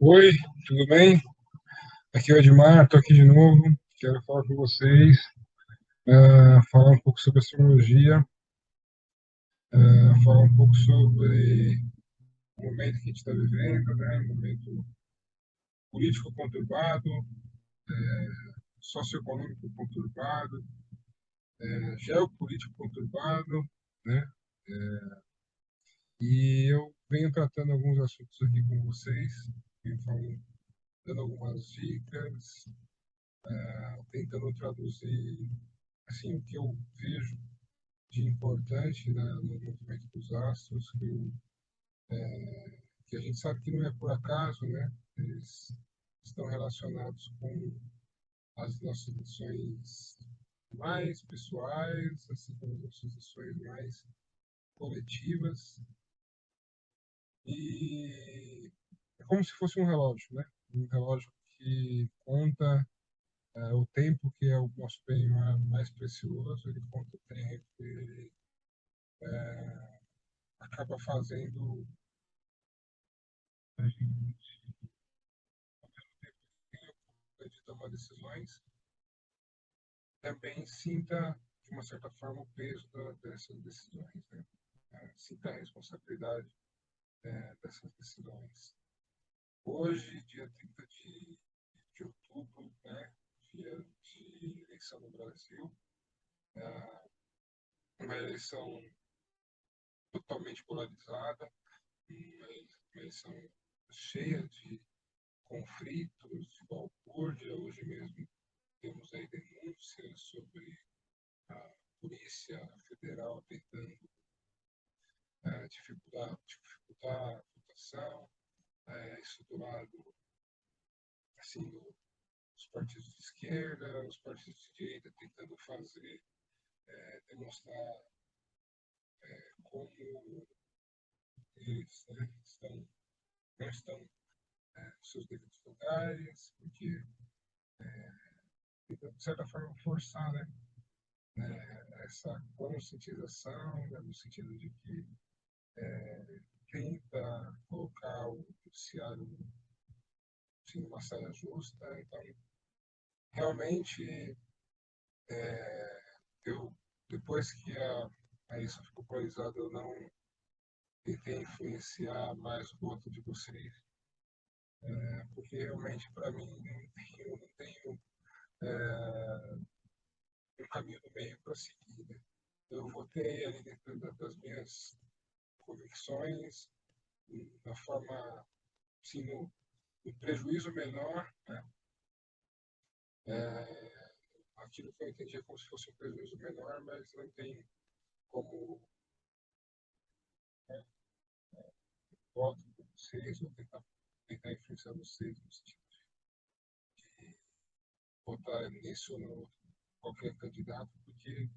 Oi, tudo bem? Aqui é o Edmar, estou aqui de novo. Quero falar com vocês, falar um pouco sobre astrologia, falar um pouco sobre o momento que a gente está vivendo, né? Um momento político conturbado, socioeconômico conturbado, geopolítico conturbado, né? E eu venho tratando alguns assuntos aqui com vocês, venho falando, dando algumas dicas, tentando traduzir assim o que eu vejo de importante no movimento dos astros, que a gente sabe que não é por acaso, né? Eles estão relacionados com as nossas lições mais pessoais, assim como as nossas lições mais coletivas. E é como se fosse um relógio, né? Um relógio que conta o tempo, que é o nosso bem mais precioso, ele conta o tempo, ele acaba fazendo a gente de tomar decisões, também sinta, de uma certa forma, o peso dessas decisões, né? Sinta a responsabilidade dessas decisões. Hoje, dia 30 de outubro, né, dia de eleição no Brasil, uma eleição totalmente polarizada, uma eleição cheia de conflitos, de balbúrdia. Hoje mesmo temos aí denúncias sobre a Polícia Federal tentando dificultar a votação, isso do lado, assim, os partidos de esquerda, os partidos de direita tentando fazer, demonstrar como eles, né, não estão nos seus devidos lugares, porque, de certa forma, forçar, essa conscientização, né, no sentido de que tenta colocar o judiciário assim, numa saia justa. Então, realmente, eu, depois que a isso ficou polarizado, eu não tentei influenciar mais o voto de vocês, porque realmente, para mim, não tenho um caminho do meio para seguir. Né? Eu votei ali dentro das minhas convicções, da forma, assim, no prejuízo menor, né? Aquilo que eu entendia como se fosse um prejuízo menor, mas não tem como né, voto com vocês, ou tentar influenciar vocês no sentido de votar nisso ou no qualquer candidato, porque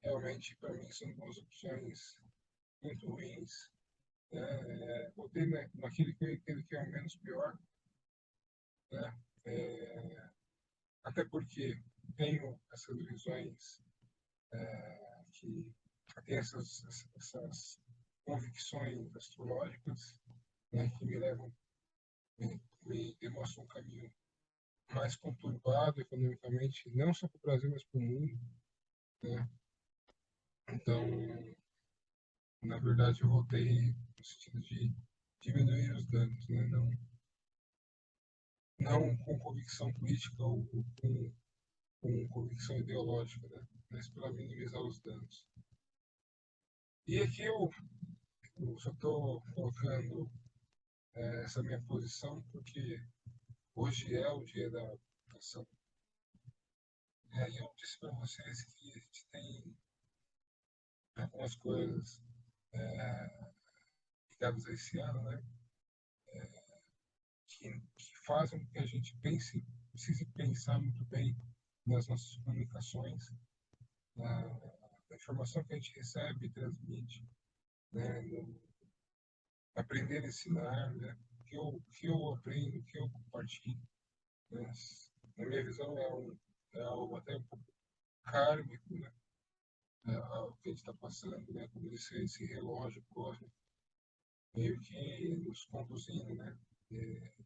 realmente para mim são duas opções muito ruins. Votei naquele que eu entendo que é o menos pior, né? É, até porque tenho essas visões que têm essas convicções astrológicas, né, que me levam, me demonstram um caminho mais conturbado economicamente, não só para o Brasil, mas para o mundo. Né? Então, na verdade, eu votei no sentido de diminuir os danos, né? Não com convicção política ou com convicção ideológica, né? Mas para minimizar os danos. E aqui eu só estou colocando essa minha posição porque hoje é o dia da votação. E eu disse para vocês que a gente tem algumas coisas ligadas a esse ano, né? Que fazem com que a gente precise pensar muito bem nas nossas comunicações, na informação que a gente recebe e transmite, né? No aprender a ensinar, né? O que eu aprendo, o que eu compartilho, né? Na minha visão é algo até um pouco kármico, né? O que a gente está passando, né? Como esse relógio cósmico meio que nos conduzindo, né?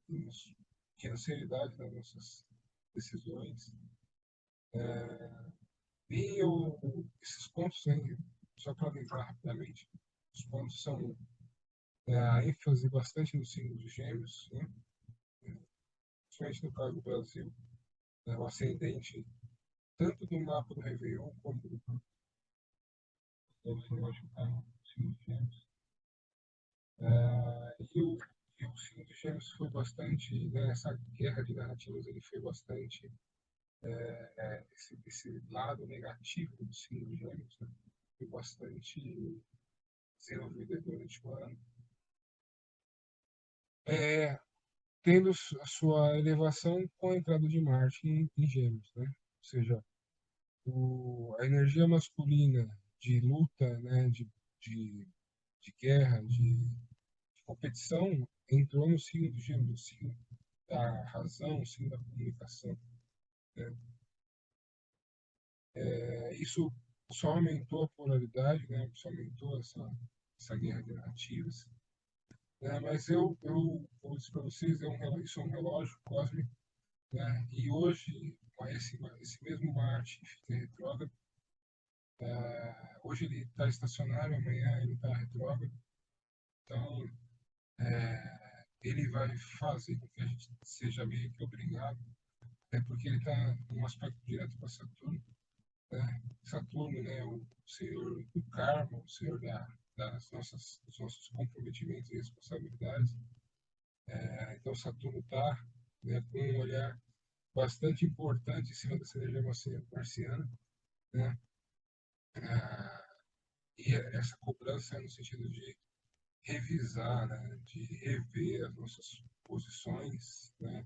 temos pequena seriedade nas nossas decisões. E esses pontos, né, só para lembrar rapidamente, os pontos são a ênfase bastante no signo de Gêmeos, né, principalmente no caso do Brasil, né, o ascendente tanto do mapa do Réveillon como do mapa astrológico do signo de Gêmeos. E o signo de Gêmeos foi bastante, né, essa guerra de narrativas, ele foi bastante esse lado negativo do signo de Gêmeos, né, foi bastante desenvolvido durante o ano. É, tendo a sua elevação com a entrada de Marte em Gêmeos, né? Ou seja, a energia masculina de luta, né, de guerra, de competição, entrou no signo de Gêmeos, no signo da razão, no signo da comunicação. Né? Isso só aumentou a polaridade, né? Só aumentou essa guerra de narrativas. Né? Mas eu disse para vocês, isso é um relógio cósmico. Né? E hoje, com esse mesmo Marte que fica retrógrado, hoje ele está estacionário, amanhã ele está retrógrado. Então, ele vai fazer com que a gente seja meio que obrigado, né? Porque ele está num aspecto direto para Saturno. Né? Saturno, né, o senhor do karma, o senhor dos nossos comprometimentos e responsabilidades. Então, Saturno está, né, com um olhar bastante importante em cima dessa energia marciana. Né? E essa cobrança é no sentido de revisar, né, de rever as nossas posições, né,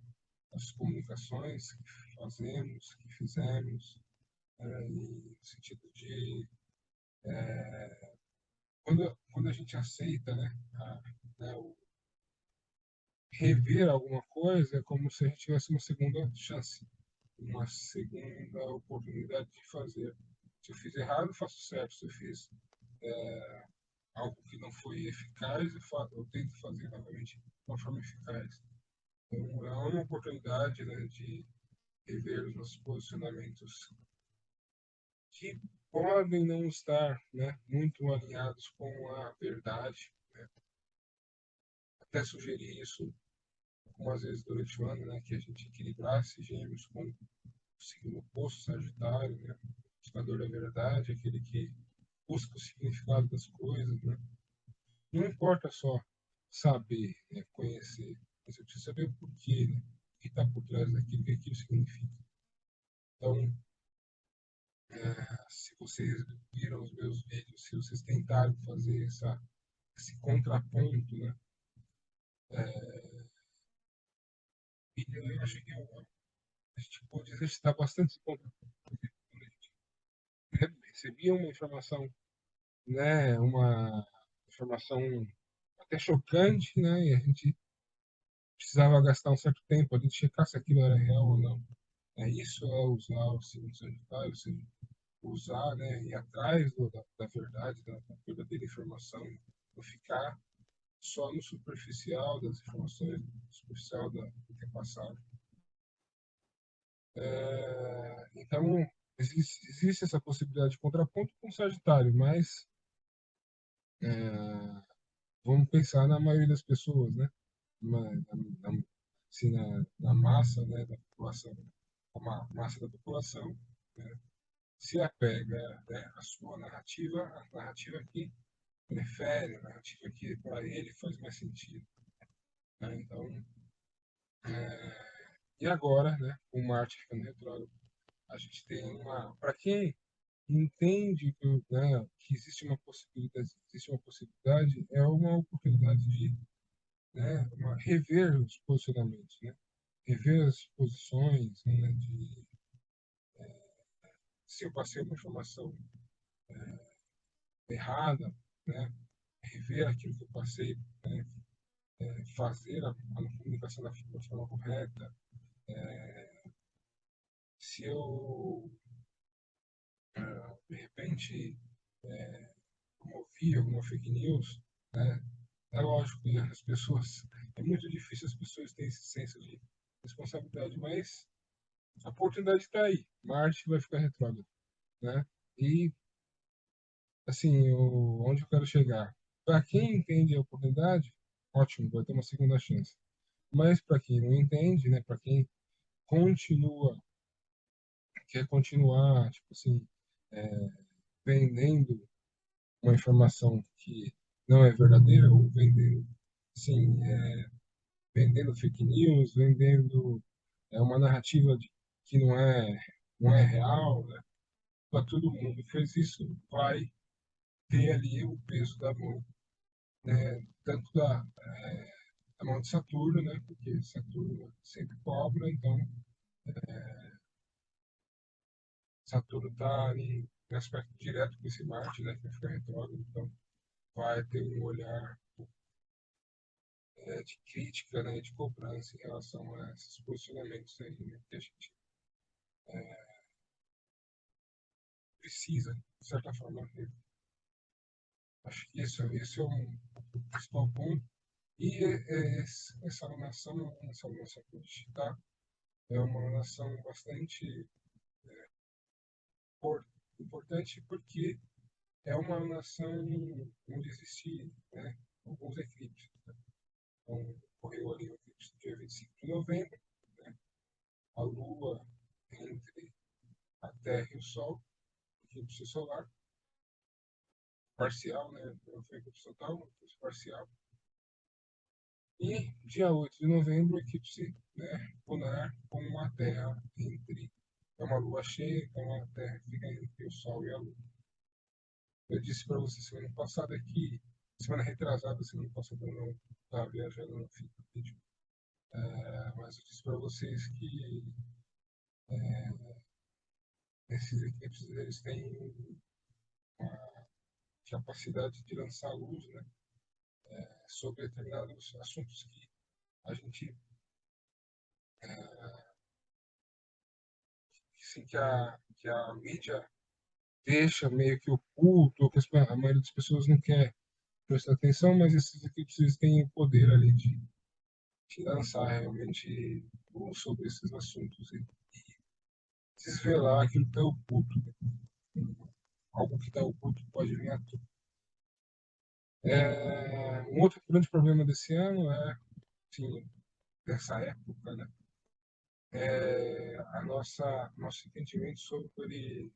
as comunicações que fazemos, que fizemos, no sentido de quando a gente aceita, né, rever alguma coisa, é como se a gente tivesse uma segunda chance, uma segunda oportunidade de fazer. Se eu fiz errado, eu faço certo. Se eu fiz algo que não foi eficaz, eu tento fazer novamente de uma forma eficaz. Então, é uma oportunidade, né, de rever os nossos posicionamentos que podem não estar, né, muito alinhados com a verdade. Né? Até sugeri isso algumas vezes durante o ano, né, que a gente equilibrasse Gêmeos com o signo oposto, Sagitário, né, o buscador da verdade, aquele que busca o significado das coisas. Né? Não importa só saber, né, conhecer, mas eu preciso saber o porquê, né, o que está por trás daquilo, o que aquilo significa. Então, se vocês viram os meus vídeos, se vocês tentaram fazer esse contraponto, né, eu acho que a gente pode exercitar bastante esse contraponto. Quando a gente recebia uma informação, né, uma informação até chocante, né, e a gente precisava gastar um certo tempo ali de checar se aquilo era real ou não. Isso é usar o signo sagitário, seja, usar, né, ir atrás da verdade, da verdadeira informação, não ficar só no superficial das informações, no superficial do que é passado. Então, existe essa possibilidade de contraponto com o Sagitário, mas vamos pensar na maioria das pessoas, né? Assim, na massa, né, da população, a massa da população, né, se apega, né, à sua narrativa, a narrativa que prefere, a narrativa que para ele faz mais sentido. Né? Então, e agora, né, com Marte ficando retrógrado, a gente tem para quem entende que, né, que existe uma possibilidade, é uma oportunidade de, né, rever os posicionamentos, né, rever as posições, né, de se eu passei uma informação errada, né, rever aquilo que eu passei, né, fazer a comunicação da forma correta. Se eu, de repente, promovi alguma fake news, né, é lógico que as pessoas é muito difícil as pessoas terem esse senso de responsabilidade, mas a oportunidade está aí. Marte vai ficar retrógrado, né? E, assim, onde eu quero chegar? Para quem entende a oportunidade, ótimo, vai ter uma segunda chance. Mas para quem não entende, né? Para quem continua, quer continuar, tipo assim, é, vendendo uma informação que não é verdadeira, ou vendendo, sim, vendendo fake news, vendendo uma narrativa que não é real, né? Para todo mundo que fez isso, vai ter ali o peso da mão, né? Tanto da mão de Saturno, né? Porque Saturno sempre cobra, então Saturno está em aspecto direto com esse Marte, né? Que vai ficar retrógrado, então vai ter um olhar de crítica, né? De cobrança em relação a esses posicionamentos aí, né? Que a gente precisa, de certa forma, ver. Acho que esse é o principal ponto. E essa alunação que a gente está, é uma alunação bastante importante porque é uma alunação onde existe, né, alguns eclipses. Né? Então, ocorreu ali o eclipse dia 25 de novembro, né? A Lua entre a Terra e o Sol, eclipse solar, parcial, né? Não foi eclipse total, eclipse parcial. E dia 8 de novembro, o eclipse, né, lunar com a Terra entre. É uma lua cheia, então a Terra fica entre o Sol e a Lua. Eu disse para você semana passada que, semana retrasada, semana passada eu não estava viajando, não fiz vídeo. Mas eu disse para vocês que esses eclipses eles têm uma capacidade de lançar luz, né, sobre determinados assuntos que a gente, assim, que a mídia deixa meio que oculto, que a maioria das pessoas não quer prestar atenção, mas esses eclipses têm o poder ali de lançar realmente luz sobre esses assuntos e desvelar aquilo que está oculto. Algo que está oculto pode vir à tona. Um outro grande problema desse ano sim, dessa época, né, a nosso entendimento sobre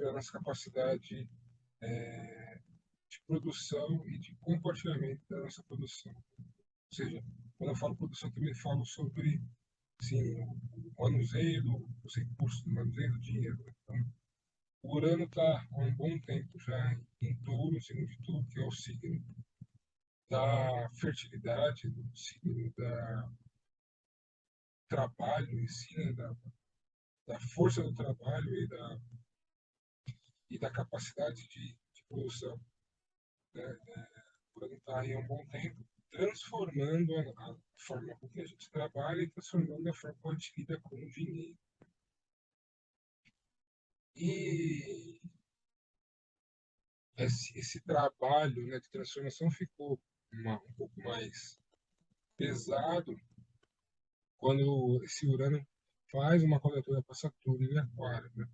a nossa capacidade de produção e de compartilhamento da nossa produção. Ou seja, quando eu falo produção, também falo sobre sim, o manuseio dos recursos, o manuseio do dinheiro. Então, o Urano está há um bom tempo já em Touro, signo de Touro, que é o signo da fertilidade, do signo da trabalho em si, né, da força do trabalho e da capacidade de produção. Né? O Urano está aí há um bom tempo, transformando a forma com que a gente trabalha e transformando a forma como a gente lida com o dinheiro. E esse trabalho, né, de transformação ficou um pouco mais pesado quando esse Urano faz uma quadratura para Saturno em Aquário. Né?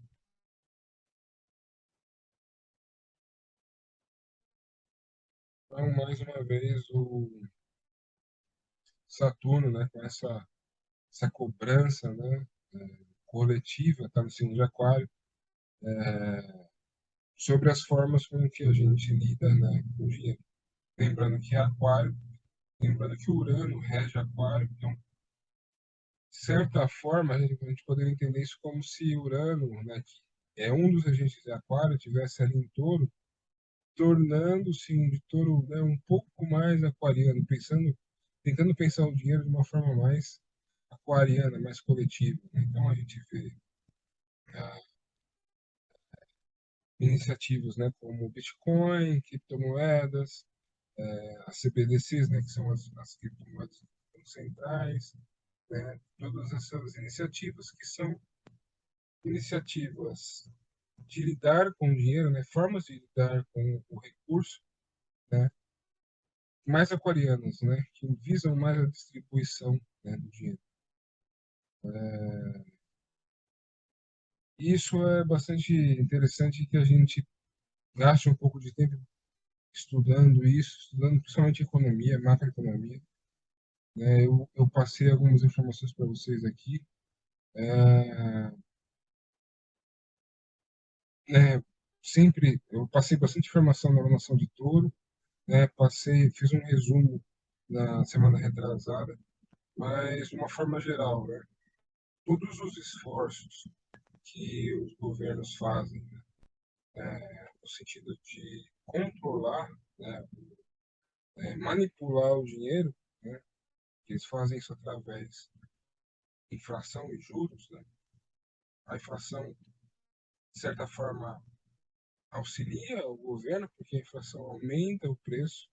Então, mais uma vez, o Saturno, né, com essa cobrança, né, coletiva, está no signo de Aquário, sobre as formas com que a gente lida, né, com o dinheiro. Lembrando que é Aquário, lembrando que Urano rege Aquário, então de certa forma, a gente poderia entender isso como se Urano, né, que é um dos regentes de Aquário, tivesse ali em Touro, tornando-se de Touro, né, um pouco mais aquariano, tentando pensar o dinheiro de uma forma mais aquariana, mais coletiva. Né? Então a gente vê iniciativas, né, como o Bitcoin, criptomoedas, as CBDCs, né, que são as criptomoedas centrais, né, todas essas iniciativas que são iniciativas de lidar com o dinheiro, né, formas de lidar com o recurso, né, mais aquarianas, né, que visam mais a distribuição, né, do dinheiro. Isso é bastante interessante que a gente gaste um pouco de tempo estudando isso, estudando principalmente economia, macroeconomia. Né? Eu passei algumas informações para vocês aqui. É, né, sempre eu passei bastante informação na Nação de Touro, né? Fiz um resumo na semana retrasada, mas de uma forma geral, né? Todos os esforços que os governos fazem, no sentido de controlar, né, manipular o dinheiro, né, que eles fazem isso através de inflação e juros, né? A inflação, de certa forma, auxilia o governo, porque a inflação aumenta o preço,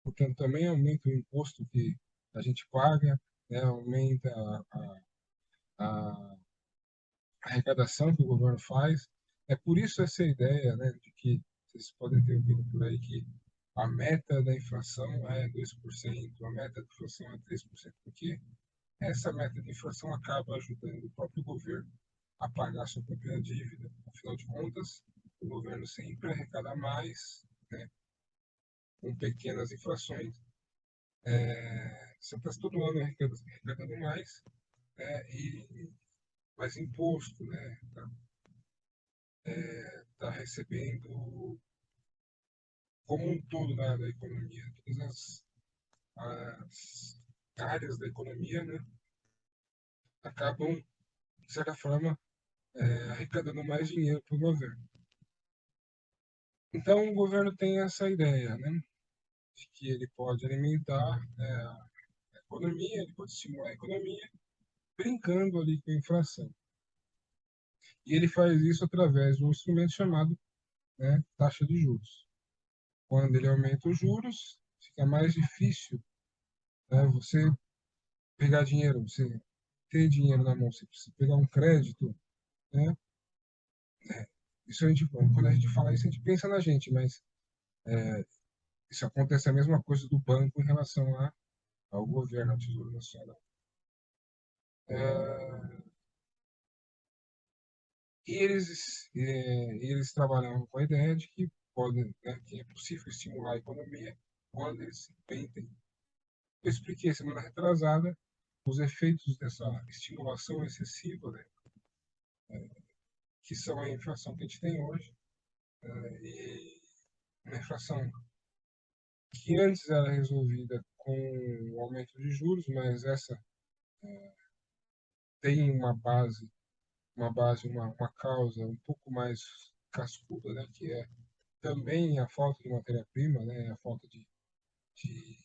portanto, também aumenta o imposto que a gente paga, né? Aumenta a arrecadação que o governo faz. É por isso essa ideia, né, de que vocês podem ter ouvido por aí que a meta da inflação é 2%, a meta da inflação é 3%, porque essa meta de inflação acaba ajudando o próprio governo a pagar sua própria dívida. Afinal de contas, o governo sempre arrecada mais, né, com pequenas inflações. Você está todo ano arrecadando mais, né, e mais imposto, né? Tá recebendo como um todo da economia, todas as áreas da economia, né, acabam, de certa forma, arrecadando mais dinheiro para o governo. Então, o governo tem essa ideia, né, de que ele pode alimentar, a economia, ele pode estimular a economia, brincando ali com a inflação. E ele faz isso através de um instrumento chamado, né, taxa de juros. Quando ele aumenta os juros, fica mais difícil, né, você pegar dinheiro, você ter dinheiro na mão, você precisa pegar um crédito, né? Isso a gente, quando a gente fala isso, a gente pensa na gente, mas isso acontece a mesma coisa do banco em relação ao governo, ao Tesouro Nacional. É, eles trabalham com a ideia de que né, que é possível estimular a economia quando eles se empreendem. Eu expliquei semana retrasada os efeitos dessa estimulação excessiva, né, que são a inflação que a gente tem hoje, e uma inflação que antes era resolvida com o aumento de juros, mas essa tem uma causa um pouco mais cascuda, né, que é também a falta de matéria-prima, né, a falta de, de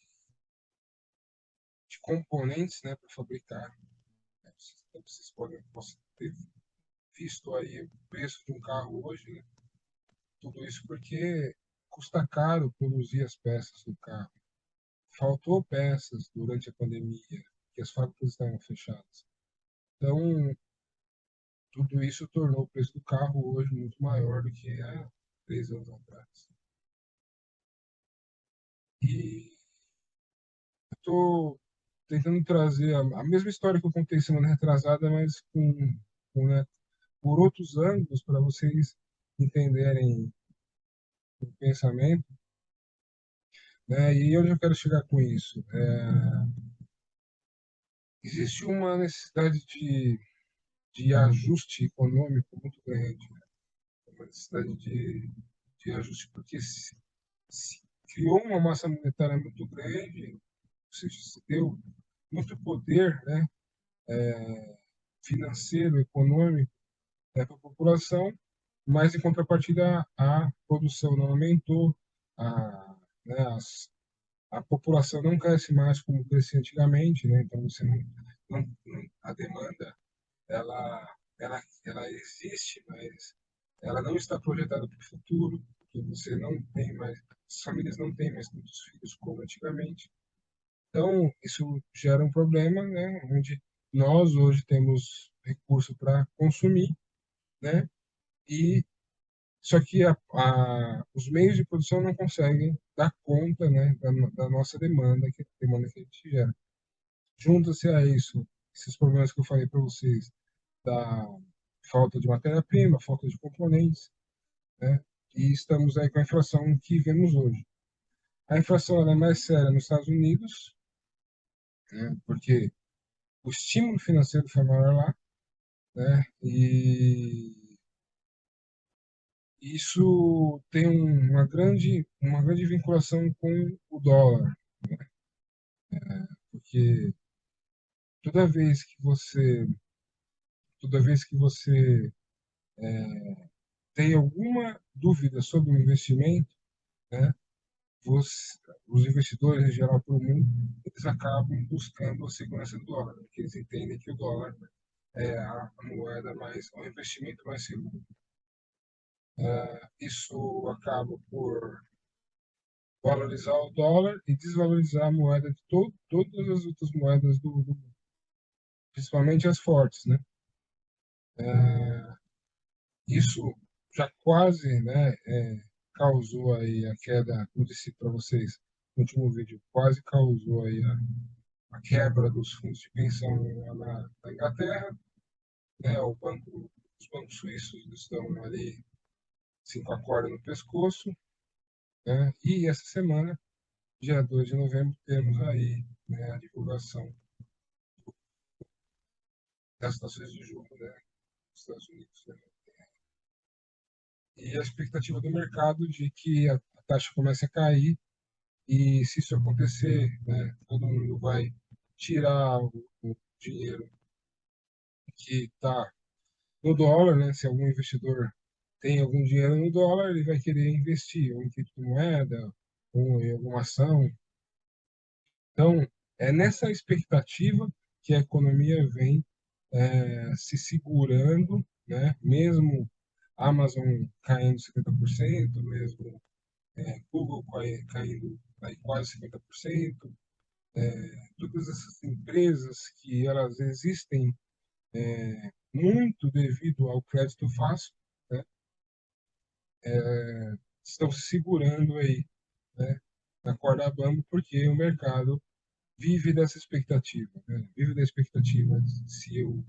componentes, né, para fabricar. Vocês podem ter visto aí o preço de um carro hoje, né? Tudo isso porque custa caro produzir as peças do carro. Faltou peças durante a pandemia, que as fábricas estavam fechadas. Então, tudo isso tornou o preço do carro hoje muito maior do que há 3 anos atrás. E estou tentando trazer a mesma história que eu contei semana retrasada, mas né, por outros ângulos, para vocês entenderem o pensamento. Né? E onde eu quero chegar com isso? Existe uma necessidade de ajuste econômico muito grande, né? Uma necessidade de ajuste, porque se criou uma massa monetária muito grande, se deu muito poder, né, financeiro, econômico, para a população, mas em contrapartida a produção não aumentou, a, né, a população não cresce mais como crescia antigamente, né, então você a demanda ela existe, mas ela não está projetada para o futuro, porque você não tem mais, as famílias não têm mais muitos filhos como antigamente. Então, isso gera um problema, né, onde nós hoje temos recurso para consumir, né, e Só que os meios de produção não conseguem dar conta, né, da nossa demanda que a gente gera. Junta-se a isso, esses problemas que eu falei para vocês, da falta de matéria-prima, falta de componentes, né, e estamos aí com a inflação que vemos hoje. A inflação ela é mais séria nos Estados Unidos, né, porque o estímulo financeiro foi maior lá, né, e isso tem uma grande vinculação com o dólar, porque toda vez que você, toda vez que você tem alguma dúvida sobre o investimento, né, você, os investidores em geral para o mundo, eles acabam buscando a segurança do dólar, porque eles entendem que o dólar é a moeda mais, o investimento mais seguro. Isso acaba por valorizar o dólar e desvalorizar a moeda de todas as outras moedas do mundo, principalmente as fortes, né? Isso já quase, né, causou aí a queda, como disse para vocês no último vídeo, quase causou aí a quebra dos fundos de pensão lá na Inglaterra, né? Os bancos suíços estão ali assim, com a corda no pescoço, né? E essa semana, dia 2 de novembro, temos aí, né, a divulgação das taxas de juros, né, dos Estados Unidos, né? E a expectativa do mercado de que a taxa comece a cair e se isso acontecer, né, todo mundo vai tirar o dinheiro que está no dólar, né? Se algum investidor tem algum dinheiro no dólar, ele vai querer investir ou em criptomoeda ou em alguma ação. Então, é nessa expectativa que a economia vem se segurando, né? Mesmo Amazon caindo 50%, mesmo Google caindo aí quase 50%, todas essas empresas que elas existem muito devido ao crédito fácil, né, estão se segurando aí, né, na corda bamba, porque o mercado vive dessa expectativa, né, vive da expectativa de se os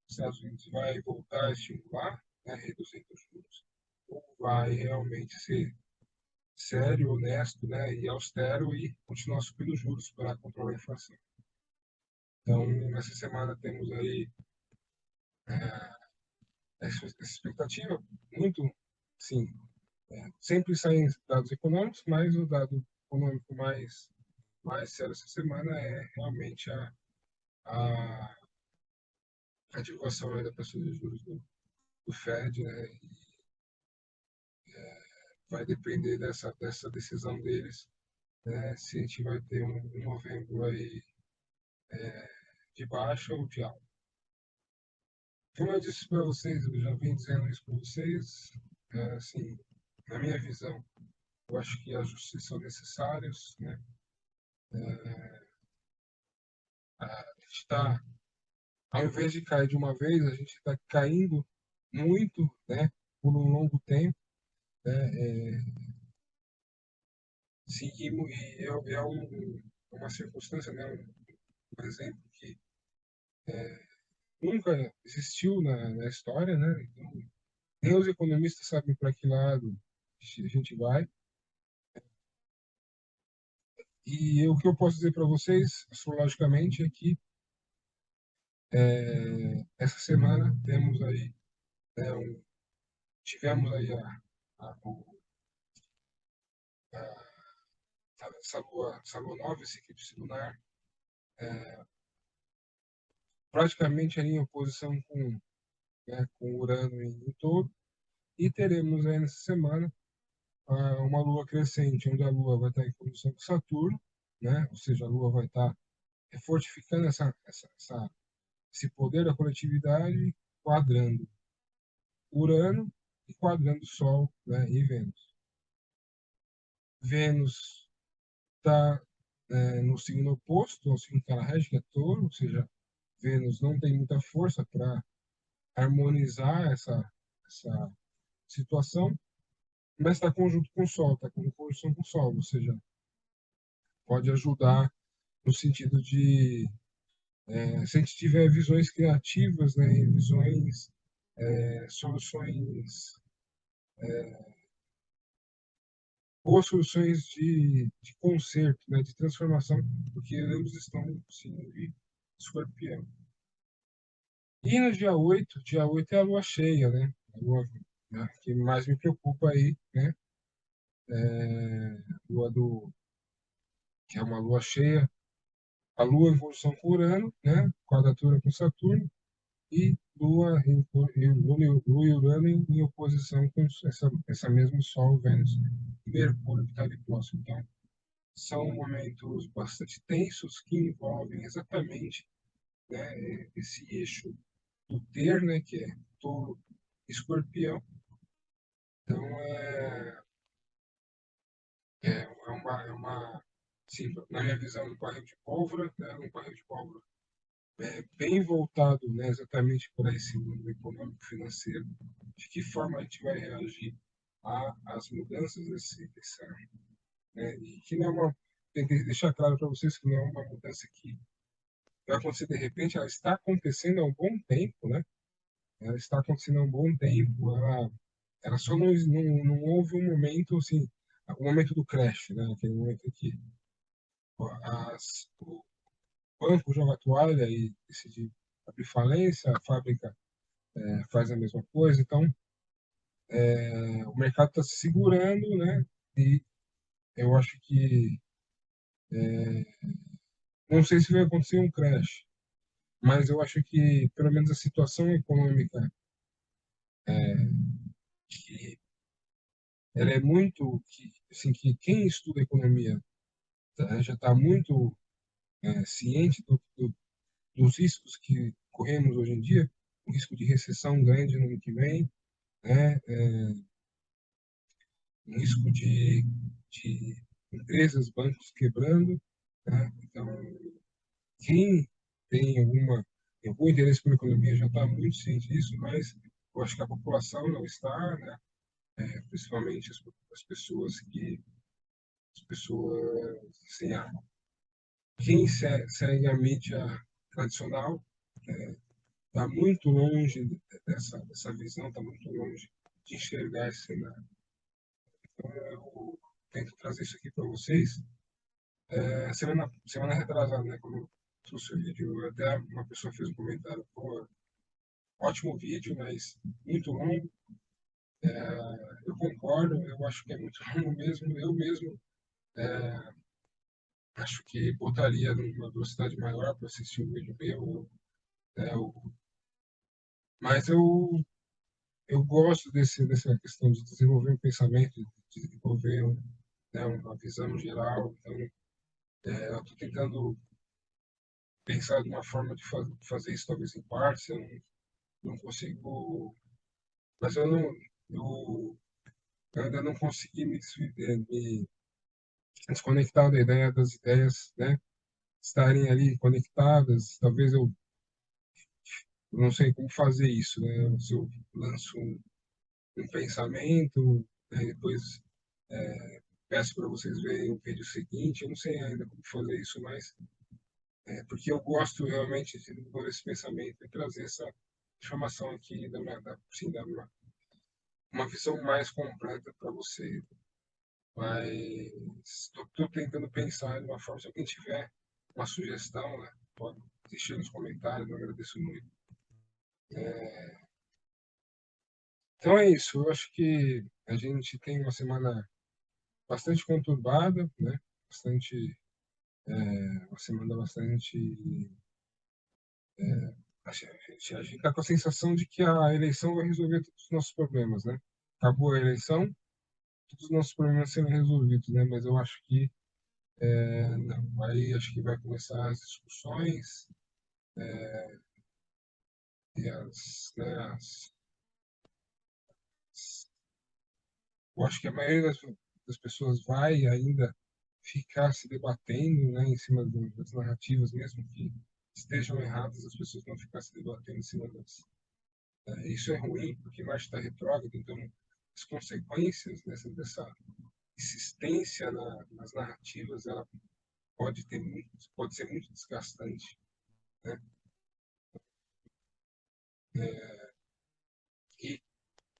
Estados Unidos vai voltar a estimular, né, reduzindo os juros, ou vai realmente ser sério, honesto, né, e austero e continuar subindo os juros para controlar a inflação. Então, nessa semana temos aí essa expectativa muito, sim, sempre saem dados econômicos, mas o dado econômico mais sério essa semana é realmente a, a divulgação aí da taxa de juros do Fed, né? E vai depender dessa decisão deles, né? Se a gente vai ter um novembro aí de baixa ou de alta. Como eu disse para vocês, eu já vim dizendo isso para vocês, assim, na minha visão, eu acho que ajustes são necessários, né? A gente está, ao invés de cair de uma vez, a gente está caindo muito, né? Por um longo tempo, né? Sim, e uma circunstância, né? Um exemplo que nunca existiu na história, né? Então, nem os economistas sabem para que lado a gente vai. E o que eu posso dizer para vocês, astrologicamente, é que essa semana né, tivemos aí essa lua nova, esse eclipse lunar, praticamente ali em oposição com Urano em Touro, e teremos aí nessa semana uma lua crescente, onde a lua vai estar em conjunção com Saturno, né? Ou seja, a lua vai estar fortificando esse poder da coletividade, quadrando Urano e quadrando Sol, né, e Vênus. Vênus está no signo oposto ao signo que ela rege, que é Touro, ou seja, Vênus não tem muita força para harmonizar essa situação. mas está conjunto com o Sol, está com conjunção com o Sol, ou seja, pode ajudar no sentido de, se a gente tiver visões criativas, né, e visões, soluções, boas soluções de conserto, né, de transformação, porque ambos estão no signo de Escorpião. E no dia 8 é a lua cheia, né? A lua, né, que mais me preocupa aí, né? Lua do, que é uma lua cheia, a lua em conjunção com Urano, né? Quadratura com Saturno, e lua e Urano em oposição com essa mesmo Sol, Vênus e Mercúrio que está ali próximo. Então, são momentos bastante tensos que envolvem exatamente, né, esse eixo do ter, né, que é touro, escorpião. Então, sim, na minha visão, um barril de pólvora, né, um barril de pólvora bem voltado, né, exatamente para esse mundo econômico financeiro, de que forma a gente vai reagir às mudanças desse ano, né, e que não é uma, tem que deixar claro para vocês que não é uma mudança que vai acontecer de repente, ela está acontecendo há um bom tempo, né, ela está acontecendo há um bom tempo, ela só não houve um momento, assim, o momento do crash, né, aquele momento em que o banco joga a toalha e decide abrir falência, a fábrica faz a mesma coisa. Então, o mercado está se segurando, né? E eu acho que, não sei se vai acontecer um crash, mas eu acho que, pelo menos, a situação econômica, que ela é muito, que, assim, que quem estuda economia já está muito ciente dos riscos que corremos hoje em dia, o risco de recessão grande no ano que vem, né? Um risco de empresas, bancos quebrando, né? Então, quem tem algum interesse pela economia já está muito ciente disso, mas eu acho que a população não está, né? Principalmente as pessoas as pessoas, assim, quem segue a mídia tradicional está muito longe dessa visão, está muito longe de enxergar esse cenário. Então, eu tento trazer isso aqui para vocês. Semana retrasada, né, quando eu trouxe o vídeo, até uma pessoa fez um comentário: pô, ótimo vídeo, mas muito longo. Eu concordo, eu acho que é muito longo mesmo. Eu mesmo acho que botaria numa velocidade maior para assistir um vídeo meu, né, mas eu gosto dessa questão de desenvolver um pensamento, de desenvolver né, uma visão geral. Então, eu estou tentando pensar de uma forma de fazer isso, talvez em partes. Eu não consigo, mas eu ainda não consegui me desconectar da ideia das ideias, né, estarem ali conectadas. Talvez eu não sei como fazer isso, né? Se eu lanço um pensamento, né, depois peço para vocês verem o vídeo seguinte. Eu não sei ainda como fazer isso, mas porque eu gosto realmente de desenvolver esse pensamento e trazer essa informação aqui assim, uma visão mais completa para vocês. Mas estou tentando pensar de uma forma, se alguém tiver uma sugestão, né, pode deixar nos comentários, eu agradeço muito. Então é isso, eu acho que a gente tem uma semana bastante conturbada, né? Bastante, uma semana bastante. A gente está com a sensação de que a eleição vai resolver todos os nossos problemas, né? Acabou a eleição, todos os nossos problemas serão resolvidos, né? Mas eu acho que não. Aí acho que vai começar as discussões e eu acho que a maioria das pessoas vai ainda ficar se debatendo, né, em cima das narrativas, mesmo que estejam erradas, as pessoas vão ficar se debatendo em cima das. Isso é ruim, porque Marte está retrógrado, então as consequências dessa insistência nas narrativas, ela pode ser muito desgastante, né? E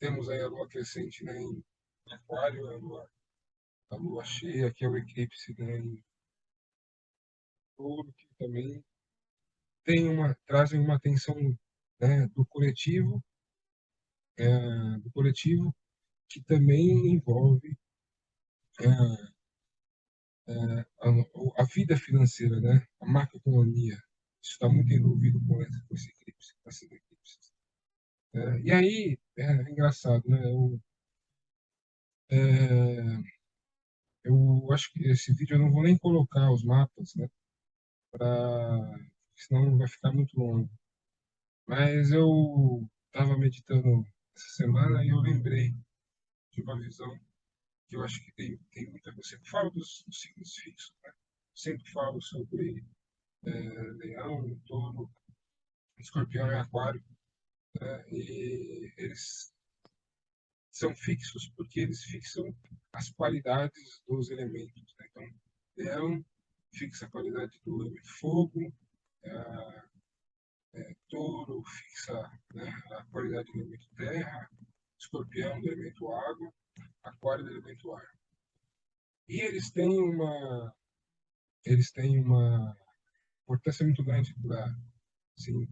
temos aí a lua crescente, né, em Aquário, a lua cheia, que é o eclipse, né, em Touro, que também trazem uma tensão, né, do coletivo, que também envolve é, a vida financeira, né, a macroeconomia. Isso está muito envolvido com esse eclipse, com esses eclipses. E aí, é engraçado, né? É, eu acho que esse vídeo eu não vou nem colocar os mapas, né? Senão vai ficar muito longo. Mas eu estava meditando essa semana e eu lembrei de uma visão que eu acho que tem muita coisa. Eu sempre falo dos signos fixos, né? Sempre falo sobre leão, touro, escorpião e aquário, né? E eles são fixos porque eles fixam as qualidades dos elementos, né? Então, leão fixa a qualidade do elemento fogo, touro fixa, né, a qualidade do elemento terra, escorpião do elemento água, aquário do elemento ar. E eles têm uma importância muito grande para, assim,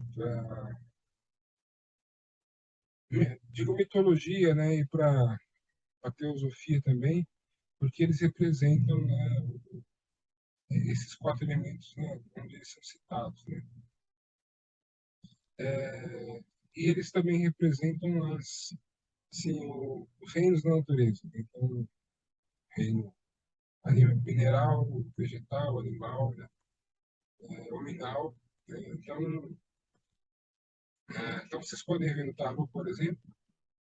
digo mitologia, né, e para a teosofia também, porque eles representam, né, esses quatro elementos, né, onde eles são citados, né. E eles também representam assim, os reinos da natureza. Então, reino mineral, vegetal, animal, né, nominal. Então, então, vocês podem ver no tarô, por exemplo,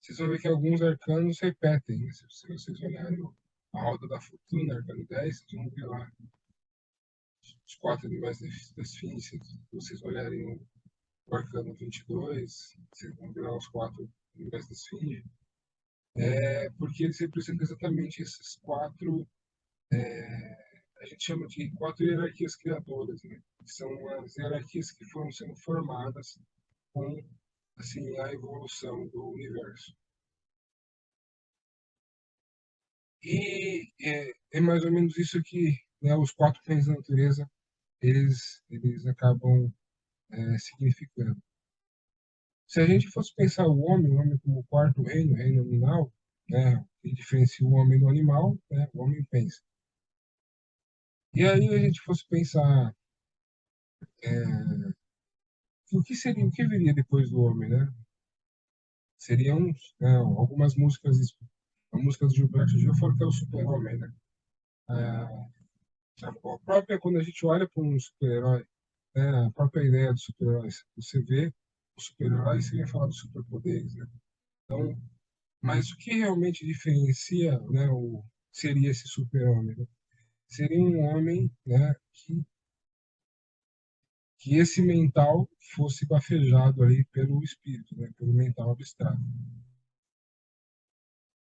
vocês vão ver que alguns arcanos repetem, né? Se vocês olharem a roda da fortuna, arcano 10, vocês vão ver lá os quatro animais das fins. Se vocês olharem o arcano 22, vocês vão ver lá os quatro animais das fins. Porque eles representam exatamente esses quatro, a gente chama de quatro hierarquias criadoras, né? Que são as hierarquias que foram sendo formadas com assim, a evolução do universo. E é mais ou menos isso que, né, os quatro reinos da natureza eles acabam significando. Se a gente fosse pensar o homem como o quarto reino, o reino animal, né, que diferencia o homem do animal, né, o homem pensa. E aí a gente fosse pensar o que viria depois do homem, né? Seriam, né, algumas músicas, a música do Gilberto Gil fala que é o super-homem, né? A própria, quando a gente olha para um super-herói, né, a própria ideia dos super-heróis, você vê o super-herói, você ia falar dos superpoderes, né? Então, mas o que realmente diferencia, né, seria esse super-homem, né? Seria um homem, né, que esse mental fosse bafejado ali pelo espírito, né, pelo mental abstrato.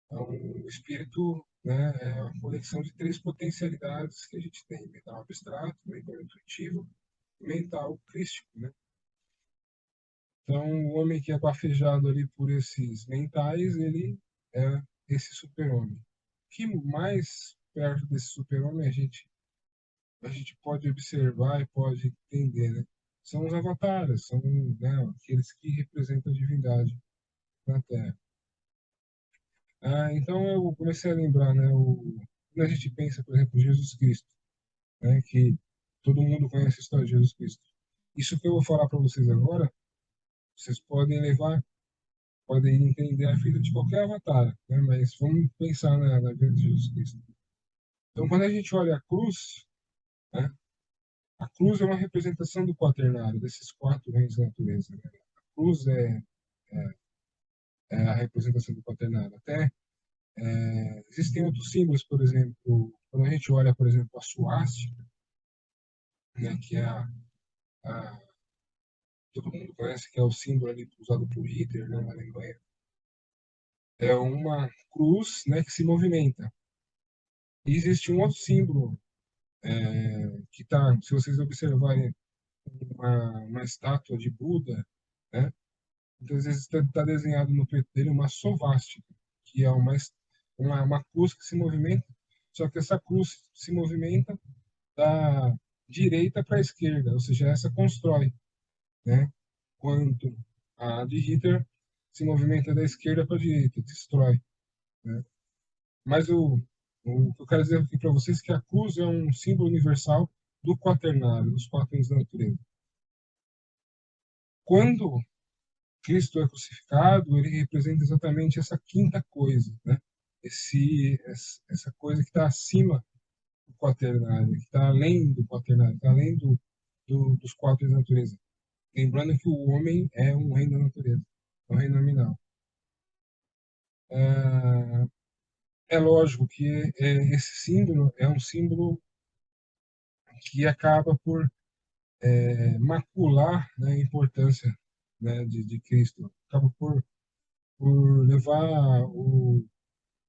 Então, o espírito, né, é a conexão de três potencialidades que a gente tem: mental abstrato, mental intuitivo e mental crístico, né? Então, o homem que é bafejado ali por esses mentais, ele é esse super-homem. O que mais perto desse super-homem a gente pode observar e pode entender, né? São os avatares, são, né, aqueles que representam a divindade na Terra. Então, eu comecei a lembrar, né, quando a gente pensa, por exemplo, Jesus Cristo, né, que todo mundo conhece a história de Jesus Cristo. Isso que eu vou falar para vocês agora, vocês podem levar, podem entender a vida de qualquer avatar, né? Mas vamos pensar na vida de Jesus Cristo. Então, quando a gente olha a cruz, né? A cruz é uma representação do quaternário, desses quatro reinos da natureza, né? A cruz é a representação do quaternário. Até existem outros símbolos, por exemplo, quando a gente olha, por exemplo, a suástica, né? Que é a todo mundo conhece, que é o símbolo ali usado por Hitler, né, na Alemanha. é uma cruz, né, que se movimenta. E existe um outro símbolo que está, se vocês observarem, uma estátua de Buda, né? Muitas vezes está desenhado no peito dele uma svástica, que é uma cruz que se movimenta, só que essa cruz se movimenta da direita para a esquerda, ou seja, essa constrói, né? Quanto a de Hitler se movimenta da esquerda para a direita, destrói, né? Mas o que eu quero dizer aqui para vocês é que a cruz é um símbolo universal do quaternário, dos quatro da natureza. Quando Cristo é crucificado, ele representa exatamente essa quinta coisa, né? Essa coisa que está acima do quaternário, que está além do quaternário, está além dos quatro da natureza. Lembrando que o homem é um reino da natureza, é um reino nominal. É lógico que esse símbolo é um símbolo que acaba por macular, né, a importância, né, de Cristo, acaba por levar o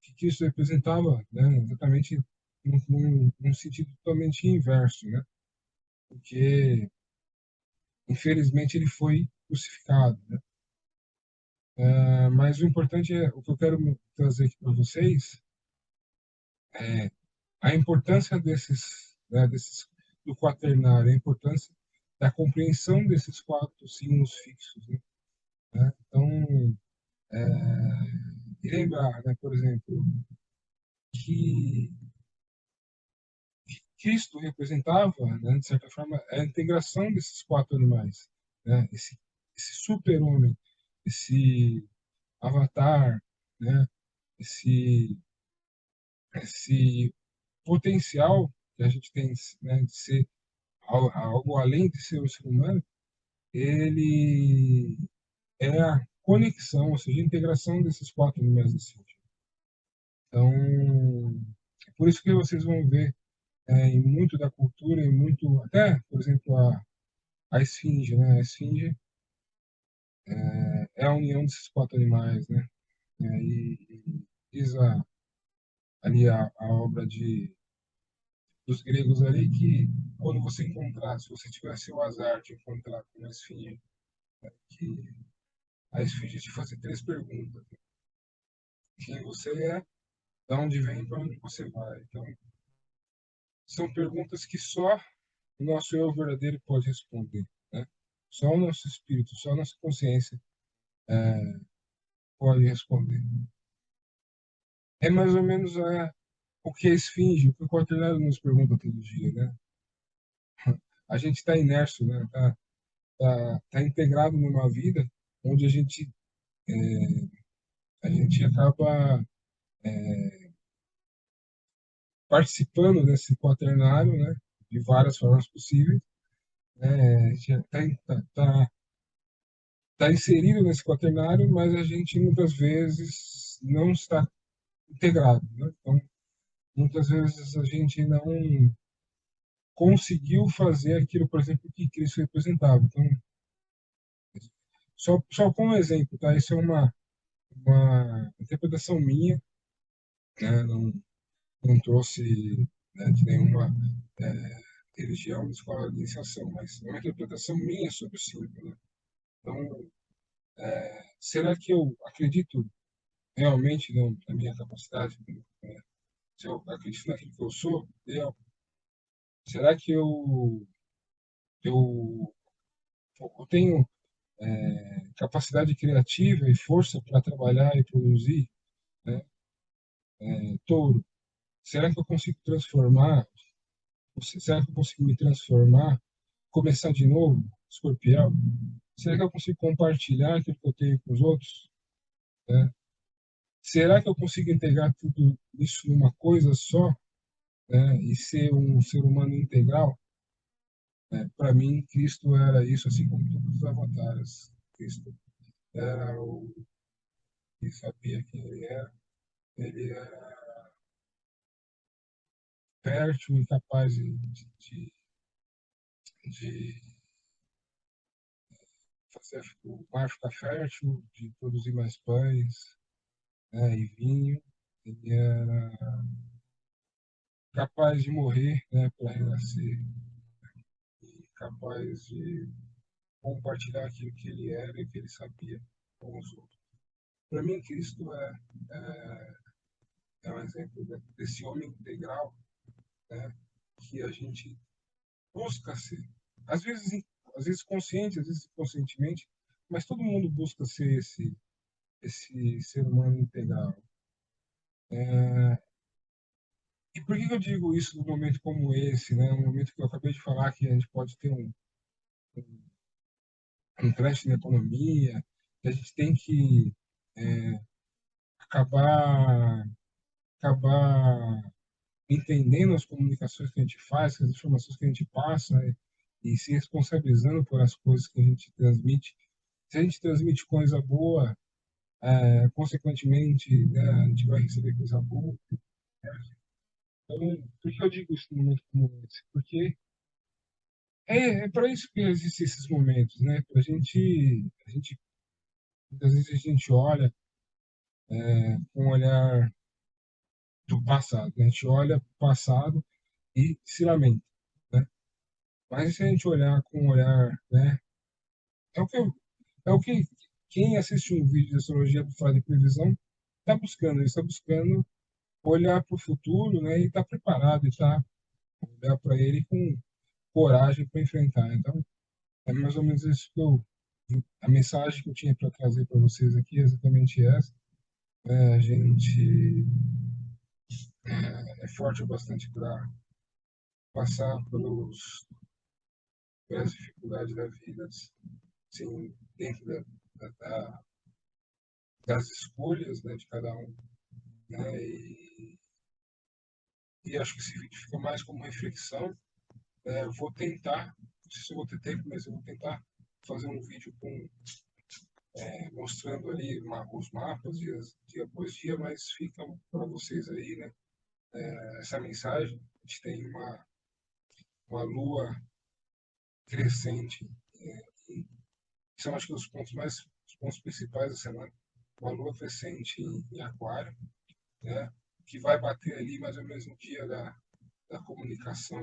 que Cristo representava, né, exatamente num sentido totalmente inverso, né, porque infelizmente ele foi crucificado, né. Mas o importante é o que eu quero trazer aqui para vocês é a importância desses do quaternário, a importância da compreensão desses quatro símbolos fixos, né? Então, e lembrar, né, por exemplo, que Cristo representava, né, de certa forma, a integração desses quatro animais, né? Esse super-homem, esse avatar, né? esse, esse potencial que a gente tem, né, de ser algo além de ser um ser humano, ele é a conexão, ou seja, a integração desses quatro animais da Sílvia. Então, é por isso que vocês vão ver em muito da cultura, em muito, até, por exemplo, a esfinge, né? A esfinge é a união desses quatro animais, né? E diz ali a obra dos gregos ali que quando você encontrar, se você tivesse o azar de encontrar com uma esfinge, que a esfinge te fazer três perguntas: quem você é, de onde vem e para onde você vai. Então, são perguntas que só o nosso eu verdadeiro pode responder, né? Só o nosso espírito, só a nossa consciência pode responder. É mais ou menos o que a esfinge, o que o quaternário nos pergunta todo dia, né? A gente está imerso, né? Tá integrado numa vida onde a gente acaba participando desse quaternário, né? De várias formas possíveis, né? A gente tá inserido nesse quaternário, mas a gente muitas vezes não está integrado, né? Então, muitas vezes a gente não conseguiu fazer aquilo, por exemplo, que Cristo representava. Então, só como exemplo, tá? Isso é uma interpretação minha, né? Não trouxe, né, de nenhuma religião, escola de iniciação, mas é uma interpretação minha sobre o símbolo, né? Então, será que eu acredito realmente na minha capacidade, né? Se eu acredito naquilo que eu sou, será que eu, eu tenho capacidade criativa e força para trabalhar e produzir, né? Touro, será que eu consigo transformar? Será que eu consigo me transformar? Começar de novo? Escorpião, será que eu consigo compartilhar aquilo que eu tenho com os outros, né? Será que eu consigo integrar tudo isso numa coisa só, né? E ser um ser humano integral? Para mim, Cristo era isso, assim como todos os avatares. Cristo era o que sabia quem ele era fértil e capaz de fazer o mar ficar fértil, de produzir mais pães, né, e vinho. Ele era capaz de morrer, né, para renascer, e capaz de compartilhar aquilo que ele era e que ele sabia com os outros. Para mim, Cristo é um exemplo desse homem integral, né, que a gente busca ser. Às vezes, às vezes consciente, às vezes inconscientemente, mas todo mundo busca ser esse ser humano integral. E por que eu digo isso num momento como esse, né? Um momento que eu acabei de falar que a gente pode ter um crash na economia, que a gente tem que é, acabar, acabar entendendo as comunicações que a gente faz, as informações que a gente passa, e se responsabilizando por as coisas que a gente transmite. Se a gente transmite coisa boa, consequentemente, né, a gente vai receber coisa boa. Então, por que eu digo isso num momento como esse? Porque é para isso que existem esses momentos, né? Para a gente, muitas vezes a gente olha com um olhar do passado, né? A gente olha para o passado e se lamenta, né? Mas se a gente olhar com um olhar, né? É o que eu, é o que quem assiste um vídeo de astrologia para falar de previsão está buscando, ele está buscando olhar para o futuro, né? E está preparado, e está olhar para ele com coragem para enfrentar. Então, é mais ou menos isso que a mensagem que eu tinha para trazer para vocês aqui é exatamente essa. A gente é forte o bastante para passar pelas dificuldades da vida, assim, dentro das escolhas, né, de cada um, né, e acho que esse vídeo fica mais como reflexão. Eu vou tentar, não sei se eu vou ter tempo, mas eu vou tentar fazer um vídeo mostrando ali os mapas dia após dia, mas fica para vocês aí, né, essa mensagem. A gente tem uma lua crescente, que são acho que os pontos principais da semana. Uma lua crescente em Aquário, né, que vai bater ali mais ou menos no dia da comunicação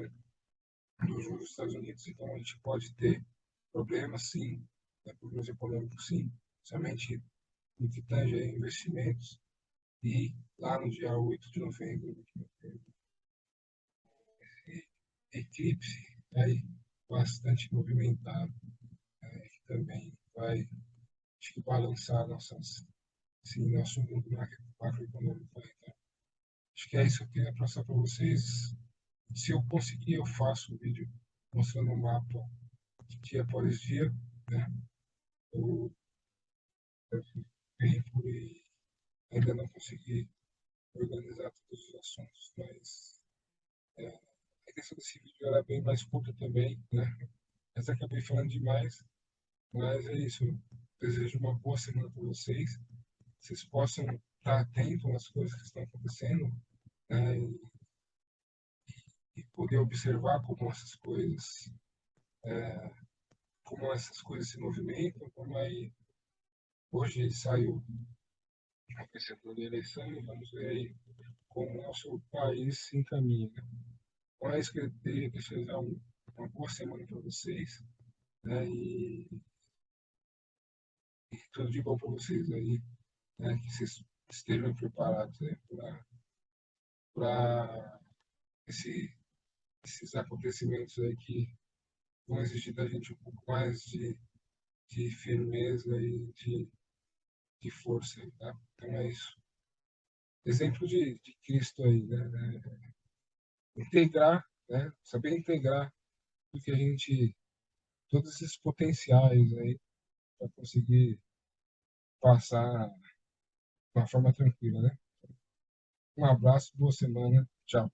dos juros dos Estados Unidos. Então a gente pode ter problemas, sim, né, problemas econômicos, sim, somente no que tange a investimentos. E lá no dia 8 de novembro, eclipse aí bastante movimentado, que também vai, acho que, balançar sim, nosso mundo macroeconômico. Então, acho que é isso que eu queria passar para vocês. Se eu conseguir, eu faço um vídeo mostrando o mapa de dia após dia, né? Eu, eu tempo e ainda não consegui organizar todos os assuntos, mas a intenção desse vídeo era bem mais curta também, né? Mas acabei falando demais, mas é isso. Desejo uma boa semana para vocês. Vocês possam estar atentos às coisas que estão acontecendo, né? E poder observar como essas coisas se movimentam, como aí hoje saiu a vencedora da eleição e vamos ver aí como o nosso país se encaminha. Então é isso que eu queria desejar uma boa semana para vocês, né? E tudo de bom para vocês aí, né? Que vocês estejam preparados, né, para esses acontecimentos aí que vão exigir da gente um pouco mais de firmeza e de força, tá? Então é isso. Exemplo de Cristo aí, né? Integrar, né? Saber integrar o que a gente, todos esses potenciais aí para conseguir passar de uma forma tranquila, né? Um abraço, boa semana, tchau.